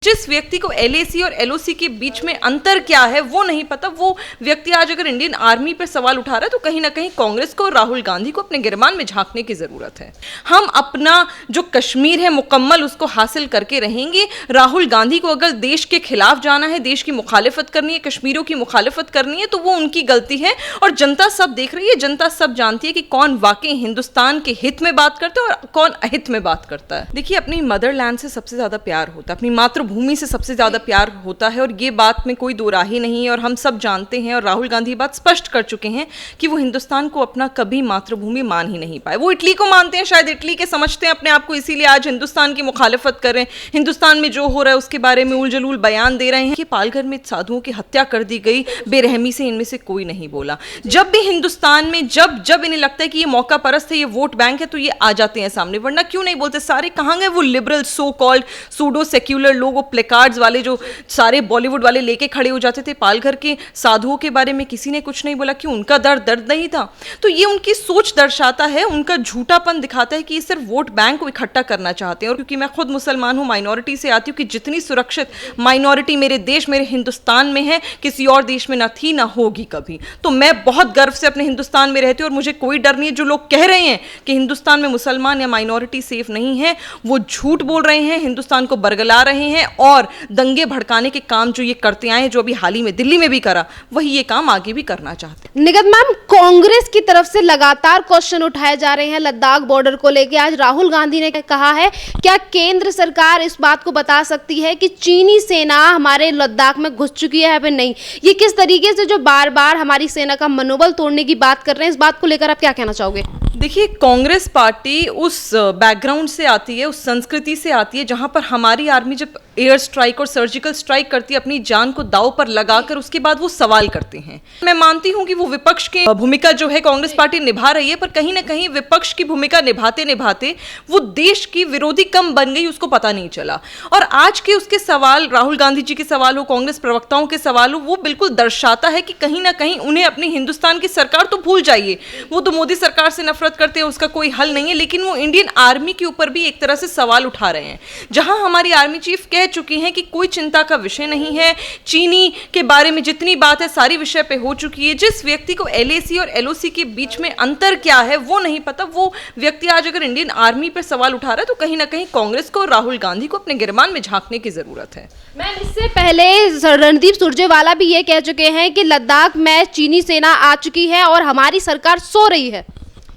जिस व्यक्ति को एलएसी और एलओसी के बीच में अंतर क्या है वो नहीं पता, वो व्यक्ति आज अगर इंडियन आर्मी पर सवाल उठा रहा है तो कहीं ना कहीं कांग्रेस को और राहुल गांधी को अपने गिरबान में झांकने की जरूरत है। हम अपना जो कश्मीर है मुकम्मल उसको हासिल करके रहेंगे। राहुल गांधी को अगर देश के खिलाफ जाना है, देश की मुखालिफत करनी है, कश्मीरियों की मुखालिफत करनी है तो वो उनकी गलती है और जनता सब देख रही है, जनता सब जानती है कि कौन वाकई हिंदुस्तान के हित में बात करता है और कौन अहित में बात करता है। देखिए, अपनी मदरलैंड से सबसे ज्यादा प्यार होता है, अपनी मातृभूमि से सबसे ज्यादा प्यार होता है और ये बात में कोई दो राही नहीं है और हम सब जानते हैं और राहुल गांधी बात स्पष्ट कर चुके हैं कि वो हिंदुस्तान को अपना कभी मातृभूमि मान ही नहीं पाए। वो इटली को मानते हैं, शायद इटली के समझते हैं अपने आप को, इसीलिए आज हिंदुस्तान की मुखालिफत कर रहे हैं, हिंदुस्तान में जो हो रहा है उसके बारे में उलझुल बयान दे रहे हैं कि पालघर में साधुओं की हत्या कर दी गई, बेरहमी से इनमें से कोई नहीं बोला। जब भी हिंदुस्तान में जब इन्हें लगता है कि ये मौका परस्त है, ये वोट बैंक है, तो ये आ जाते हैं सामने, वरना क्यों नहीं बोलते। सारे कहाँ गए वो liberal so called pseudo secular लोग, वो प्लेकार्ड्स वाले जो सारे बॉलीवुड वाले लेके खड़े हो जाते थे। पालघर के साधुओं के बारे में किसी ने कुछ नहीं बोला, क्यों? उनका दर्द नहीं था। तो ये उनकी सोच दर्शाता है, उनका झूठापन दिखाता है कि ये सिर्फ वोट बैंक को इकट्ठा करना चाहते हैं। और क्योंकि मैं खुद मुसलमान हूँ, माइनॉरिटी से आती हूँ, कि जितनी सुरक्षित माइनॉरिटी मेरे देश, मेरे हिंदुस्तान में है, किसी और देश में ना थी ना होगी कभी। तो मैं बहुत गर्व से अपने हिंदुस्तान में रहती हूँ और मुझे कोई डर नहीं है। जो लोग कह रहे हैं कि हिंदुस्तान में मुसलमान या माइनॉरिटी सेफ नहीं है, वो झूठ बोल रहे हैं, हिंदुस्तान को बरगला रहे हैं और दंगे भड़काने के काम जो ये करते आए हैं, जो अभी हाल ही में दिल्ली में भी करा, वही ये काम आगे भी करना चाहते हैं। निगत मैम, कांग्रेस की तरफ से लगातार क्वेश्चन उठाए जा रहे हैं लद्दाख बॉर्डर को लेकर। आज राहुल गांधी ने कहा है, क्या केंद्र सरकार इस बात को बता सकती है कि चीनी सेना हमारे लद्दाख में घुस चुकी है या नहीं? ये किस तरीके से जो बार बार हमारी सेना का मनोबल तोड़ने की बात कर रहे हैं, इस बात को लेकर आप क्या कहना चाहोगे? देखिए, कांग्रेस पार्टी उस बैकग्राउंड से आती है, उस संस्कृति से आती है जहां पर हमारी आर्मी जब एयर स्ट्राइक और सर्जिकल स्ट्राइक करती है, अपनी जान को दांव पर लगाकर उसके बाद वो सवाल करते हैं। मैं मानती हूं कि वो विपक्ष की भूमिका जो है कांग्रेस पार्टी निभा रही है, पर कहीं ना कहीं विपक्ष की भूमिका निभाते निभाते वो देश की विरोधी कम बन गई, उसको पता नहीं चला। और आज के उसके सवाल, राहुल गांधी जी के सवाल हो, कांग्रेस प्रवक्ताओं के सवाल हो, वो बिल्कुल दर्शाता है कि कहीं ना कहीं उन्हें अपनी हिंदुस्तान की सरकार तो भूल जाइए, वो तो मोदी सरकार से नफरत करते हैं, उसका कोई हल नहीं है, लेकिन वो इंडियन आर्मी के ऊपर भी एक तरह से सवाल उठा रहे हैं। जहां हमारी आर्मी चीफ कह चुकी हैं कि कोई चिंता का विषय नहीं है, चीनी के बारे में जितनी बात है सारी विषय पे हो चुकी है। जिस व्यक्ति को एलएसी और एलओसी के बीच में अंतर क्या है वो नहीं पता, वो व्यक्ति आज अगर इंडियन आर्मी पर सवाल उठा रहा है तो कहीं ना कहीं कांग्रेस को और राहुल गांधी को अपने गिरबान में झांकने की जरूरत है। मैम, इससे पहले रणदीप सुरजेवाला भी ये कह चुके हैं कि लद्दाख में चीनी सेना आ चुकी है और हमारी सरकार सो रही है।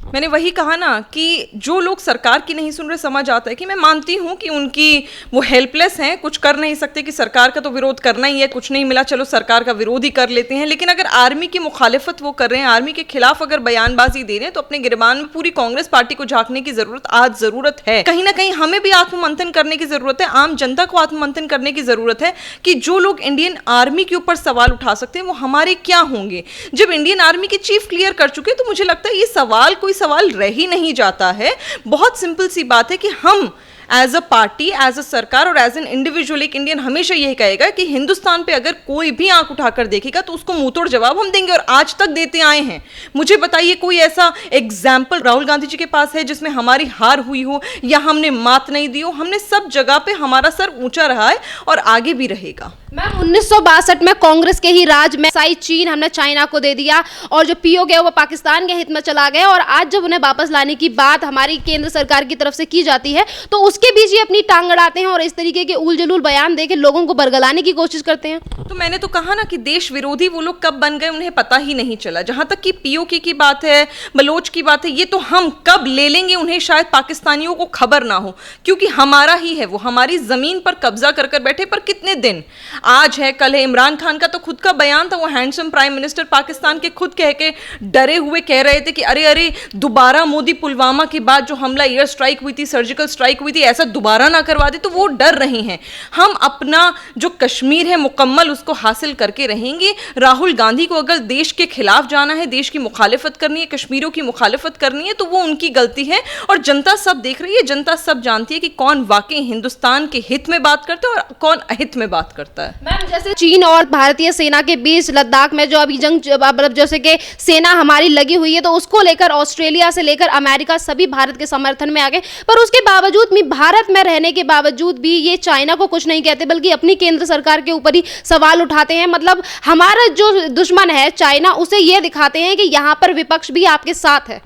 मैंने वही कहा ना कि जो लोग सरकार की नहीं सुन रहे, समझ आता है कि मैं मानती हूं कि उनकी वो हेल्पलेस हैं, कुछ कर नहीं सकते, कि सरकार का तो विरोध करना ही है, कुछ नहीं मिला चलो सरकार का विरोध ही कर लेते हैं। लेकिन अगर आर्मी की मुखालिफत वो कर रहे हैं, आर्मी के खिलाफ अगर बयानबाजी दे रहे हैं, तो अपने गिरबान में पूरी कांग्रेस पार्टी को झांकने की जरूरत आज जरूरत है। कहीं ना कहीं हमें भी आत्ममंथन करने की जरूरत है, आम जनता को आत्ममंथन करने की जरूरत है कि जो लोग इंडियन आर्मी के ऊपर सवाल उठा सकते हैं वो हमारे क्या होंगे। जब इंडियन आर्मी के चीफ क्लियर कर चुके तो मुझे लगता है ये सवाल कोई सवाल रह ही नहीं जाता है। बहुत सिंपल सी बात है कि हम as a party, as a सरकार और एज एन इंडिविजुअल एक इंडियन हमेशा यही कहेगा कि हिंदुस्तान पे अगर कोई भी आंख उठाकर देखेगा तो उसको मुंहतोड़ जवाब हम देंगे, और आज तक देते आए हैं। मुझे बताइए कोई ऐसा एग्जाम्पल राहुल गांधी जी के पास है जिसमें हमारी हार हुई हो या हमने मात नहीं दी हो? हमने सब जगह पे हमारा सर ऊंचा रहा है और आगे भी रहेगा। मैम, 1962 में कांग्रेस के ही राज में साई चीन हमने चाइना को दे दिया और जो पीओ गया वो पाकिस्तान के हित में चला गया, और आज जब उन्हें वापस लाने की बात हमारी केंद्र सरकार की तरफ से की जाती है तो उसके बीच ये अपनी टांग अड़ाते हैं और इस तरीके के उलझुल बयान देके लोगों को बरगलाने की कोशिश करते हैं। तो मैंने तो कहा ना कि देश विरोधी वो लोग कब बन गए उन्हें पता ही नहीं चला। जहां तक कि पीओके की बात है, बलोच की बात है, ये तो हम कब ले लेंगे उन्हें शायद पाकिस्तानियों को खबर ना हो, क्योंकि हमारा ही है वो, हमारी जमीन पर कब्जा कर कर बैठे। पर कितने दिन, आज है कल है। इमरान खान का तो खुद का बयान था, वो हैंडसम प्राइम मिनिस्टर पाकिस्तान के, खुद कह के डरे हुए कह रहे थे कि अरे अरे दोबारा मोदी पुलवामा के बाद जो हमला एयर स्ट्राइक हुई थी, सर्जिकल स्ट्राइक हुई थी, ऐसा दोबारा ना करवा दे। तो वो डर रहे हैं। हम अपना जो कश्मीर है मुकम्मल उसको हासिल करके रहेंगे। राहुल गांधी को अगर देश के खिलाफ जाना है, देश की मुखालिफत करनी है, कश्मीरियों की मुखालिफत करनी है, तो वो उनकी गलती है और जनता सब देख रही है, जनता सब जानती है कि कौन वाकई हिंदुस्तान के हित में बात करता है और कौन अहित में बात करता है। मैम, जैसे चीन और भारतीय सेना के बीच लद्दाख में जो अभी जंग, मतलब जैसे कि सेना हमारी लगी हुई है, तो उसको लेकर ऑस्ट्रेलिया से लेकर अमेरिका सभी भारत के समर्थन में आ गए, पर उसके बावजूद भी भारत में रहने के बावजूद भी ये चाइना को कुछ नहीं कहते, बल्कि अपनी केंद्र सरकार के ऊपर ही सवाल उठाते हैं। मतलब हमारा जो दुश्मन है चाइना, उसे ये दिखाते हैं कि यहाँ पर विपक्ष भी आपके साथ है।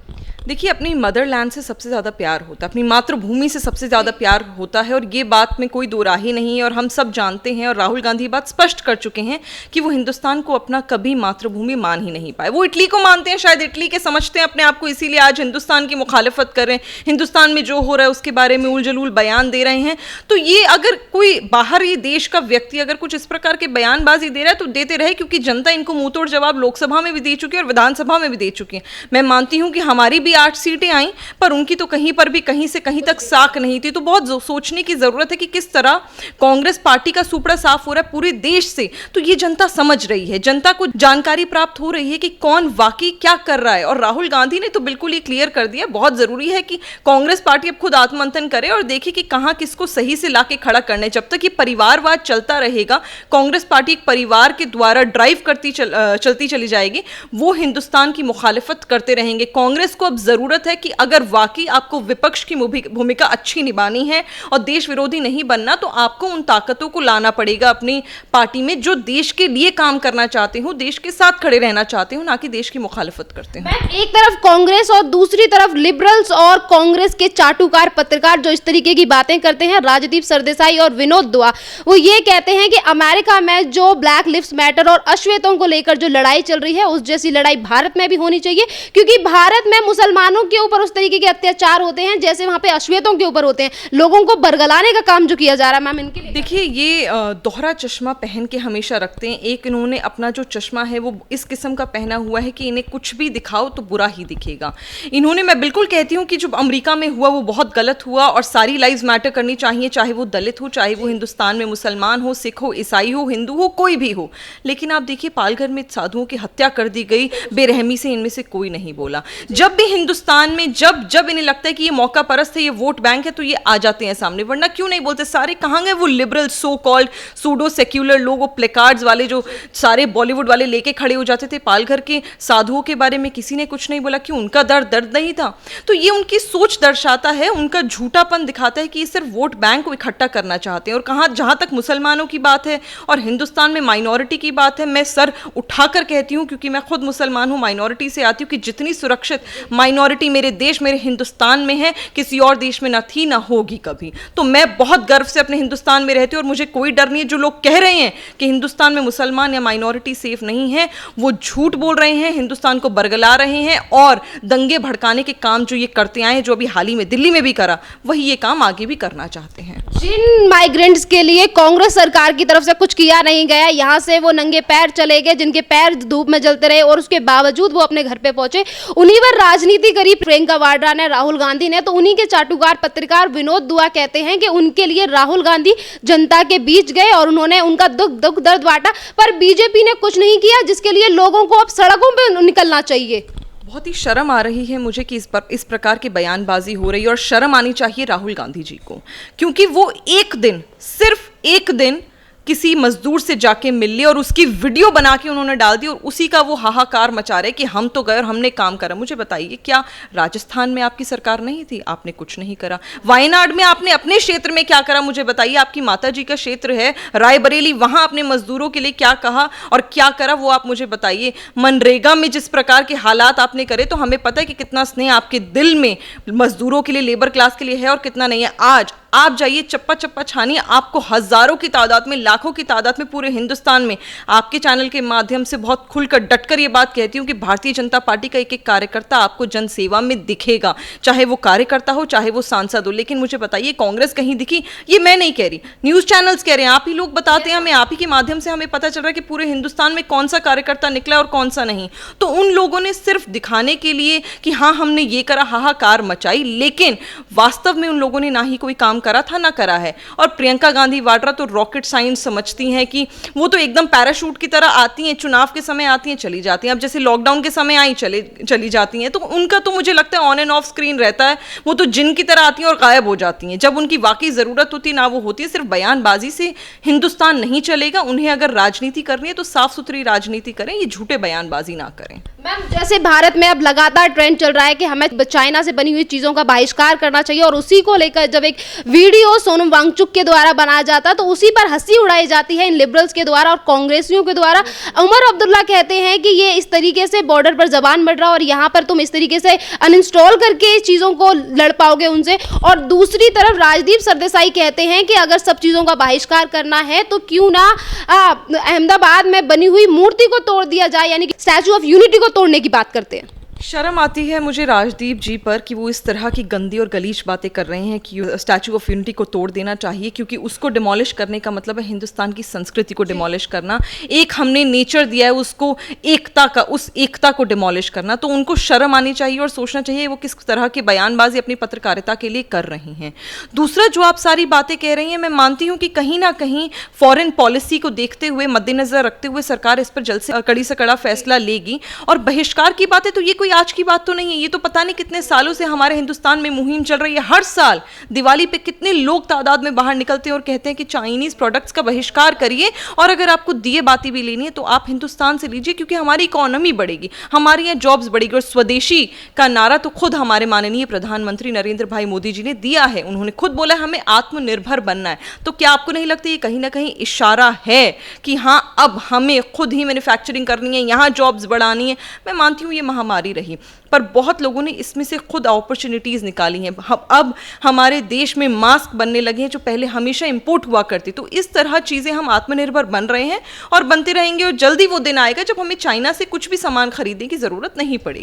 देखिए, अपनी मदरलैंड से सबसे ज़्यादा प्यार होता है, अपनी मातृभूमि से सबसे ज़्यादा प्यार होता है, और ये बात में कोई दो राही नहीं है, और हम सब जानते हैं, और राहुल गांधी बात स्पष्ट कर चुके हैं कि वो हिंदुस्तान को अपना कभी मातृभूमि मान ही नहीं पाए। वो इटली को मानते हैं, शायद इटली के समझते हैं अपने आप को, इसीलिए आज हिंदुस्तान की मुखालिफत कर रहे हैं, हिंदुस्तान में जो हो रहा है उसके बारे में उलझुल बयान दे रहे हैं। तो ये अगर कोई बाहरी देश का व्यक्ति अगर कुछ इस प्रकार के बयानबाजी दे रहा है तो देते रहे, क्योंकि जनता इनको मुंह तोड़ जवाब लोकसभा में भी दे चुकी है और विधानसभा में भी दे चुकी है। मैं मानती हूँ कि हमारी भी 8 सीटें आई, पर उनकी तो कहीं पर भी कहीं से कहीं तक साख नहीं थी। तो बहुत सोचने की जरूरत है कि किस तरह कांग्रेस पार्टी का सुपड़ा साफ हो रहा है पूरे देश से। तो ये जनता समझ रही है, जनता को जानकारी प्राप्त हो रही है कि कौन वाकई क्या कर रहा है, और राहुल गांधी ने तो बिल्कुल ही क्लियर कर दिया। बहुत जरूरी है कि कांग्रेस पार्टी अब खुद आत्ममंथन करे और देखे कि कहां किसको सही से लाके खड़ा करने। जब तक ये परिवारवाद चलता रहेगा, कांग्रेस पार्टी एक परिवार के द्वारा ड्राइव करती चलती चली जाएगी, वो हिंदुस्तान की मुखालिफत करते रहेंगे। कांग्रेस को अब जरूरत है कि अगर वाकई आपको विपक्ष की भूमिका अच्छी निभानी है और देश विरोधी नहीं बनना, तो आपको उन ताकतों को लाना पड़ेगा अपनी पार्टी में जो देश के लिए काम करना चाहते हो, देश के साथ खड़े रहना चाहते हो, ना कि देश की मुखालिफत करते हो। एक तरफ कांग्रेस और दूसरी तरफ लिबरल्स और कांग्रेस के चाटुकार पत्रकार जो इस तरीके की बातें करते हैं, राजदीप सरदेसाई और विनोद दुआ, वो ये कहते हैं कि अमेरिका में जो ब्लैक लिव्स मैटर और अश्वेतों को लेकर जो लड़ाई चल रही है, उस जैसी लड़ाई भारत में भी होनी चाहिए, क्योंकि भारत में मुसलमानों के ऊपर उस तरीके के अत्याचार होते हैं जैसे वहां पे अश्वेतों के ऊपर होते हैं। लोगों को बरगलाने का काम जो किया जा रहा है, मैम इनके लिए देखिए, ये दोहरा चश्मा पहन के हमेशा रखते हैं। एक इन्होंने अपना जो चश्मा है वो इस किस्म का पहना हुआ है कि इन्हें कुछ भी दिखाओ तो बुरा ही दिखेगा। इन्होंने, मैं बिल्कुल कहती हूँ कि जो अमेरिका में हुआ वो बहुत गलत हुआ, और सारी लाइव्स मैटर करनी चाहिए, चाहे वो दलित हो, चाहे वो हिंदुस्तान में मुसलमान हो, सिख हो, ईसाई हो, हिंदू हो, कोई भी हो। लेकिन आप देखिए, पालघर में साधुओं की हत्या कर दी गई बेरहमी से, इनमें से कोई नहीं बोला। जब भी हिंदुस्तान में जब इन्हें लगता है कि ये मौका परस्त है, ये वोट बैंक है, तो ये आ जाते हैं सामने, वरना क्यों नहीं बोलते। सारे कहाँ गए वो liberal so called pseudo secular लोग, वो प्लेकार्ड्स वाले जो सारे बॉलीवुड वाले लेके खड़े हो जाते थे। पालघर के साधुओं के बारे में किसी ने कुछ नहीं बोला, क्यों? उनका दर्द नहीं था। तो ये उनकी सोच दर्शाता है, उनका झूठापन दिखाता है कि ये सिर्फ वोट बैंक को इकट्ठा करना चाहते हैं। और कहाँ, जहाँ तक मुसलमानों की बात है और हिंदुस्तान में माइनॉरिटी की बात है, मैं सर उठाकर कहती हूँ, क्योंकि मैं खुद मुसलमान हूँ, माइनॉरिटी से आती हूँ, कि जितनी सुरक्षित माइनॉरिटी मेरे देश, मेरे हिंदुस्तान में है, किसी और देश में ना थी ना होगी कभी। तो मैं बहुत गर्व से अपने हिंदुस्तान में रहती हूँ और मुझे कोई डर नहीं है। जो लोग कह रहे हैं कि हिंदुस्तान में मुसलमान या माइनॉरिटी सेफ नहीं है, वो झूठ बोल रहे हैं, हिंदुस्तान को बरगला रहे हैं, और दंगे भड़काने के काम जो ये करते आए, जो अभी हाल ही में दिल्ली में भी करा, वही ये काम आगे भी करना चाहते हैं। जिन माइग्रेंट्स के लिए कांग्रेस सरकार की तरफ से कुछ किया नहीं गया, यहाँ से वो नंगे पैर चले गए, जिनके पैर धूप में जलते रहे और उसके बावजूद वो अपने घर पे पहुंचे, उन्हीं पर राजनीति करी प्रियंका वाड्रा ने, राहुल गांधी ने। तो उन्हीं के चाटुकार पत्रकार विनोद दुआ कहते हैं कि उनके लिए राहुल गांधी जनता के बीच गए और उन्होंने उनका दुख दर्द बांटा, पर बीजेपी ने कुछ नहीं किया, जिसके लिए लोगों को अब सड़कों पे निकलना चाहिए। बहुत ही शर्म आ रही है मुझे कि इस प्रकार की बयानबाजी हो रही है, और शर्म आनी चाहिए राहुल गांधी जी को, क्योंकि वो एक दिन, सिर्फ एक दिन किसी मजदूर से जाके मिल लिए और उसकी वीडियो बना के उन्होंने डाल दी, और उसी का वो हाहाकार मचा रहे कि हम तो गए और हमने काम करा। मुझे बताइए, क्या राजस्थान में आपकी सरकार नहीं थी? आपने कुछ नहीं करा। वायनाड में आपने अपने क्षेत्र में क्या करा? मुझे बताइए। आपकी माता जी का क्षेत्र है रायबरेली, वहां आपने मजदूरों के लिए क्या कहा और क्या करा, वो आप मुझे बताइए। मनरेगा में जिस प्रकार के हालात आपने करे, तो हमें पता है कि कितना स्नेह आपके दिल में मजदूरों के लिए, लेबर क्लास के लिए है और कितना नहीं है। आज आप जाइए, चप्पा चप्पा छानिए, आपको हजारों की तादाद में, लाखों की तादाद में पूरे हिंदुस्तान में, आपके चैनल के माध्यम से बहुत खुलकर डटकर ये बात कहती हूँ कि भारतीय जनता पार्टी का एक एक कार्यकर्ता आपको जनसेवा में दिखेगा, चाहे वो कार्यकर्ता हो, चाहे वो सांसद हो। लेकिन मुझे बताइए, कांग्रेस कहीं दिखी? ये मैं नहीं कह रही, न्यूज चैनल्स कह रहे हैं, आप ही लोग बताते हैं हमें, आप ही के माध्यम से हमें पता चल रहा है कि पूरे हिंदुस्तान में कौन सा कार्यकर्ता निकला और कौन सा नहीं। तो उन लोगों ने सिर्फ दिखाने के लिए कि हाँ हमने ये करा, हाहाकार मचाई, लेकिन वास्तव में उन लोगों ने ना ही कोई काम करा था ना करा है। और प्रियंका गांधी वाड्रा तो रॉकेट साइंस समझती हैं कि वो तो एकदम पैराशूट की तरह आती हैं, चुनाव के समय आती हैं, चली जाती हैं। अब जैसे लॉकडाउन के समय आई, चली जाती हैं। तो उनका तो मुझे लगता है ऑन एंड ऑफ स्क्रीन रहता है, वो तो जिन की तरह आती हैं और गायब हो जाती हैं। जब उनकी वाकई जरूरत होती है ना वो होती है। सिर्फ बयानबाजी से हिंदुस्तान नहीं चलेगा। उन्हें अगर राजनीति करनी है तो साफ सुथरी राजनीति करें, ये झूठे बयानबाजी ना करें। मैम, जैसे भारत में अब लगातार ट्रेंड चल रहा है कि हमें चाइना से बनी हुई चीज़ों का बहिष्कार करना चाहिए, और उसी को लेकर जब एक वीडियो सोनम वांगचुक के द्वारा बनाया जाता है तो उसी पर हंसी उड़ाई जाती है इन लिबरल्स के द्वारा और कांग्रेसियों के द्वारा। उमर अब्दुल्ला कहते हैं कि ये इस तरीके से बॉर्डर पर जबान बढ़ रहा और यहाँ पर तुम इस तरीके से अनइंस्टॉल करके चीज़ों को लड़ पाओगे उनसे। और दूसरी तरफ राजदीप सरदेसाई कहते हैं कि अगर सब चीज़ों का बहिष्कार करना है तो क्यों ना अहमदाबाद में बनी हुई मूर्ति को तोड़ दिया जाए, यानी कि स्टैचू ऑफ यूनिटी को तोड़ने की बात करते हैं। शर्म आती है मुझे राजदीप जी पर कि वो इस तरह की गंदी और गलीच बातें कर रहे हैं कि स्टैचू ऑफ यूनिटी को तोड़ देना चाहिए, क्योंकि उसको डिमोलिश करने का मतलब है हिंदुस्तान की संस्कृति को डिमोलिश करना। एक हमने नेचर दिया है उसको, एकता का, उस एकता को डिमोलिश करना। तो उनको शर्म आनी चाहिए और सोचना चाहिए वो किस तरह की बयानबाजी अपनी पत्रकारिता के लिए कर रही हैं। दूसरा, जो आप सारी बातें कह रही हैं, मैं मानती हूँ कि कहीं ना कहीं फॉरेन पॉलिसी को देखते हुए, मद्देनजर रखते हुए सरकार इस पर जल्द से कड़ा फैसला लेगी। और बहिष्कार की बात है तो ये कोई आज की बात तो नहीं है, ये तो पता नहीं कितने सालों से हमारे हिंदुस्तान में मुहिम चल रही है। हर साल दिवाली पे कितने लोग तादाद में बाहर निकलते हैं और कहते हैं कि चाइनीज प्रोडक्ट्स का बहिष्कार करिए, और अगर आपको दिए बाती भी लेनी है तो आप हिंदुस्तान से लीजिए, क्योंकि हमारी इकोनॉमी बढ़ेगी, हमारे यहाँ जॉब्स बढ़ेगी। और स्वदेशी का नारा तो खुद हमारे माननीय प्रधानमंत्री नरेंद्र भाई मोदी जी ने दिया है, उन्होंने खुद बोला हमें आत्मनिर्भर बनना है। तो क्या आपको नहीं लगता ये कहीं ना कहीं इशारा है कि हाँ, अब हमें खुद ही मैन्युफैक्चरिंग करनी है, यहाँ जॉब्स बढ़ानी है? मैं मानती हूँ ये महामारी रही, पर बहुत लोगों ने इसमें से खुद अपॉर्चुनिटीज निकाली हैं। अब हमारे देश में मास्क बनने लगे हैं जो पहले हमेशा इंपोर्ट हुआ करते। तो इस तरह चीज़ें हम आत्मनिर्भर बन रहे हैं और बनते रहेंगे, और जल्दी वो दिन आएगा जब हमें चाइना से कुछ भी सामान खरीदने की ज़रूरत नहीं पड़ेगी।